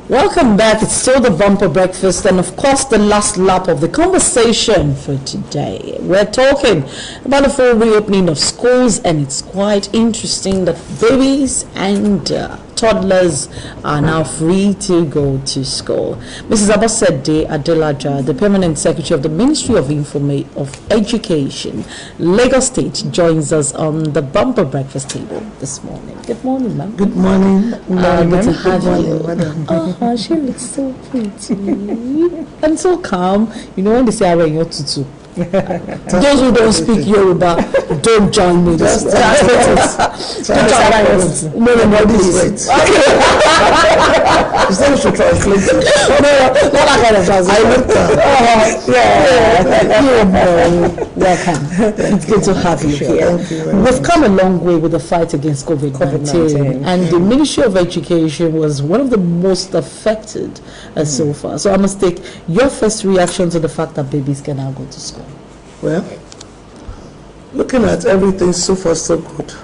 Welcome back. It's still the bumper breakfast, and of course the last lap of the conversation for today. We're talking about the full reopening of schools, and it's quite interesting that babies and toddlers are now free to go to school. Mrs. Abosede Adelaja, the Permanent Secretary of the Ministry of Education, Lagos State, joins us on the bumper breakfast table this morning. Good morning, ma'am. Good morning. Good to have you. Oh, she looks so pretty and so calm. You know when they say "Are tutu." Those who don't speak Yoruba, don't join me. Just don't join. No, please. You said we should translate it. No, not that kind of translation. Welcome. It's good to have you here. We've come a long way with the fight against COVID-19, and the Ministry of Education was one of the most affected so far. So I must take your first reaction to the fact that babies can now go to school. Well, looking at everything so far so good,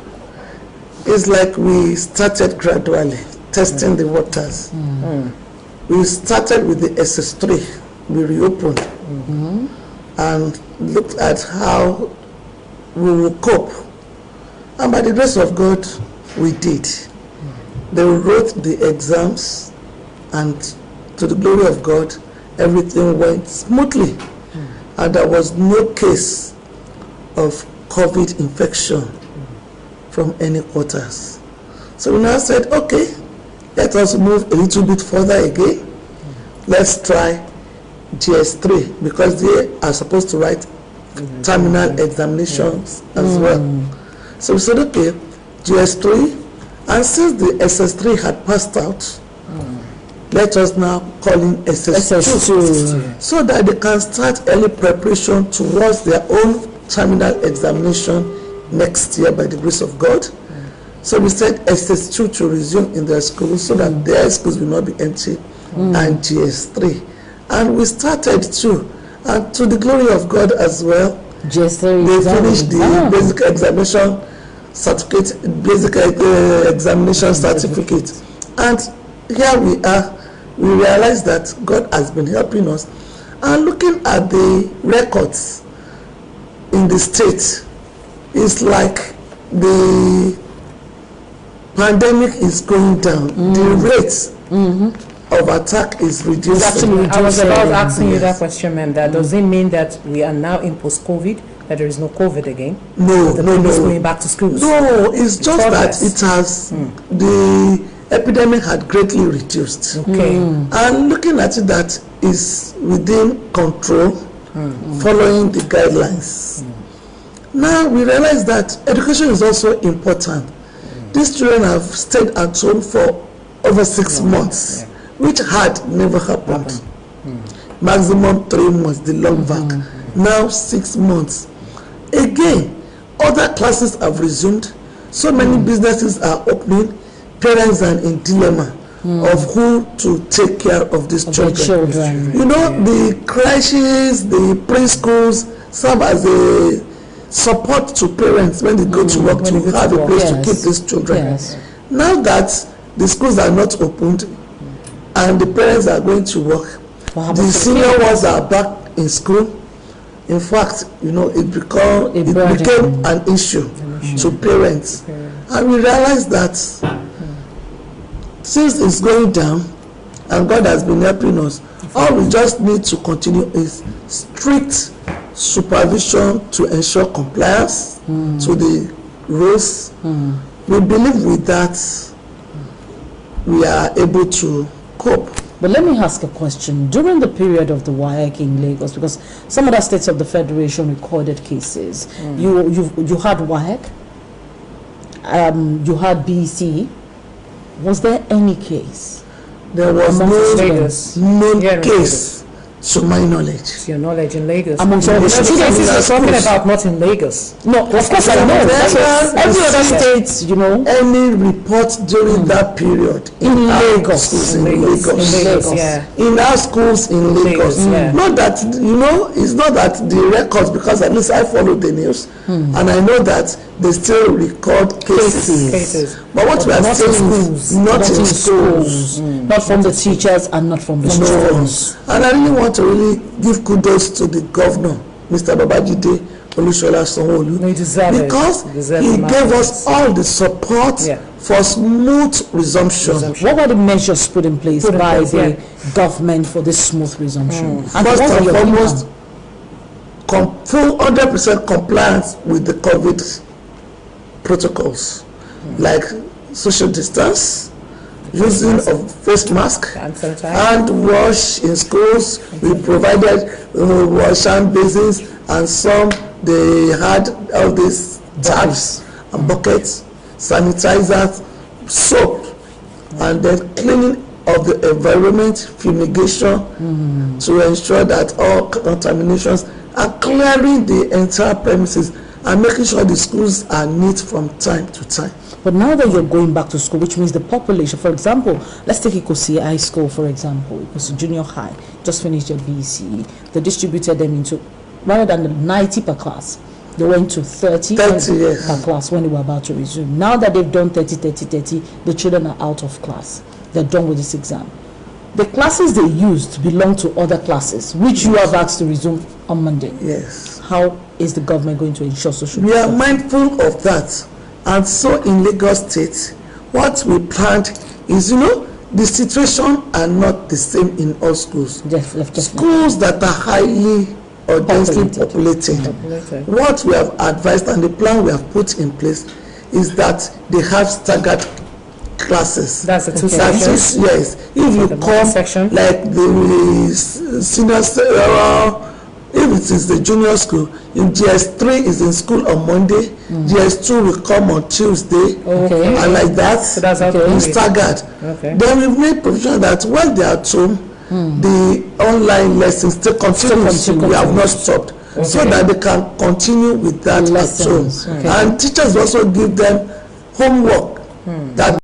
it's like we started gradually testing the waters. We started with the SS3, we reopened and looked at how we will cope, and by the grace of God we did. They wrote the exams, and to the glory of God everything went smoothly, and there was no case of COVID infection from any quarters. So we now said, okay, let us move a little bit further again. Let's try GS3, because they are supposed to write terminal examinations as well. So we said, okay, GS3, and since the SS3 had passed out, let us now call in SS2 so that they can start early preparation towards their own terminal examination next year by the grace of God. So we said SS2 to resume in their schools so that their schools will not be empty, and GS3. And we started too, and to the glory of God as well, GS3 they finished the basic examination certificate, basic examination certificate. And here we are. We realize that God has been helping us, and looking at the records in the state, it's like the pandemic is going down. The rate of attack is reducing. I was about asking you that question, ma'am. That does it mean that we are now in post-COVID, that there is no COVID again? No, no. Going back to schools? No, it's just that it has the epidemic had greatly reduced. Okay. And looking at it, that is within control, following the guidelines. Now we realize that education is also important. These children have stayed at home for over 6 months, which had never happened. Maximum 3 months, the long vac. Now 6 months. Again, other classes have resumed. So many businesses are opening. Parents are in dilemma of who to take care of these children. You know, the crashes, the preschools serve as a support to parents when they go to work, to have a place to keep these children. Now that the schools are not opened and the parents are going to work, the senior ones are back in school. In fact, you know, it became an issue to parents. And we realized that since it's going down and God has been helping us, all we just need to continue is strict supervision to ensure compliance to the rules. We believe with that we are able to cope. But let me ask a question. During the period of the WAEC in Lagos, because some other states of the Federation recorded cases, you had WAEC, you had BC. Was there any case? There was no case to my knowledge. To your knowledge in Lagos. Amongst all the cases you're talking about, not in Lagos. No, of course I know. Every other state, you know. Any report during that period in Lagos. In Lagos. In our schools in Lagos. Not that, you know, it's not that the records, because at least I follow the news and I know that they still record cases. But what we are not saying schools, is not in schools. Not from the teachers and not from the students. And I really want to really give kudos to the governor, Mr. Babajide Olusola Sanwo-Olu, because he gave us all the support for smooth resumption. What were the measures put in place by the government for this smooth resumption? And first and foremost, full 100% compliance with the COVID protocols, like social distance, using of face mask, hand wash in schools. We provided wash hand basins, and some they had all these taps and buckets, sanitizers, soap, and then cleaning of the environment, fumigation, to ensure that all contaminations are clearing the entire premises and making sure the schools are neat from time to time. But now that you're going back to school, which means the population, for example, let's take Ikosi High School, for example. It was junior high, just finished their BCE. They distributed them into, rather than the 90 per class, they went to 30 per class when they were about to resume. Now that they've done 30, the children are out of class. They're done with this exam. The classes they used belong to other classes, which you have asked to resume on Monday. Yes. How is the government going to ensure social We are mindful of that. And so in Lagos State, what we planned is, the situation are not the same in all schools. Definitely. Schools that are highly or densely populated. What we have advised and the plan we have put in place is that they have staggered classes. That's the two sections. Yes. If you come like the senior, if it is the junior school, if GS3 is in school on Monday, GS2 will come on Tuesday, and like that, so that's staggered. Then we've made provision that when they are at home, the online lessons still continue. We have not stopped, so that they can continue with that at home. And teachers also give them homework that